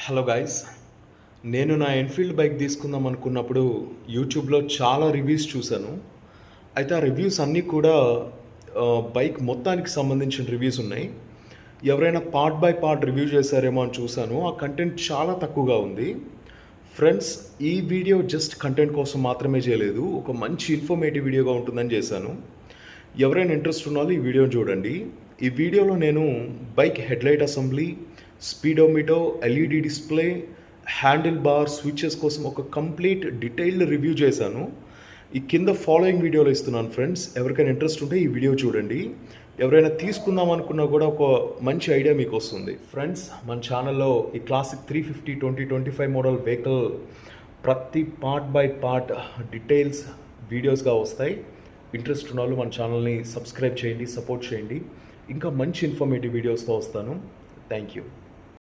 Hello guys, నేను నా Enfield bike తీసుకుందాం అనుకున్నప్పుడు యూట్యూబ్లో చాలా రివ్యూస్ చూశాను. అయితే ఆ రివ్యూస్ అన్నీ కూడా బైక్ మొత్తానికి సంబంధించిన రివ్యూస్ ఉన్నాయి. ఎవరైనా పార్ట్ బై పార్ట్ రివ్యూ చేశారేమో అని చూశాను. ఆ కంటెంట్ చాలా తక్కువగా ఉంది. ఫ్రెండ్స్, ఈ వీడియో జస్ట్ కంటెంట్ కోసం మాత్రమే చేయలేదు, ఒక మంచి ఇన్ఫర్మేటివ్ వీడియోగా ఉంటుందని చేశాను. ఎవరైనా ఇంట్రెస్ట్ ఉన్నారో ఈ వీడియోని చూడండి. ఈ వీడియోలో నేను bike headlight assembly, speedometer, LED display, handle bar, switches కోసం ఒక కంప్లీట్ డీటెయిల్డ్ రివ్యూ చేశాను. ఈ కింద ఫాలోయింగ్ వీడియోలో ఇస్తున్నాను ఫ్రెండ్స్. ఎవరికైనా ఇంట్రెస్ట్ ఉంటే ఈ వీడియో చూడండి. ఎవరైనా తీసుకుందాం అనుకున్నా కూడా ఒక మంచి ఐడియా మీకు వస్తుంది. ఫ్రెండ్స్, మన ఛానల్లో ఈ క్లాసిక్ 350 2025 మోడల్ వెహికల్ ప్రతి పార్ట్ బై పార్ట్ డీటెయిల్స్ వీడియోస్గా వస్తాయి. ఇంట్రెస్ట్ ఉన్న వాళ్ళు మన ఛానల్ని సబ్స్క్రైబ్ చేయండి, సపోర్ట్ చేయండి. ఇంకా మంచి ఇన్ఫర్మేటివ్ వీడియోస్తో వస్తాను. Thank you.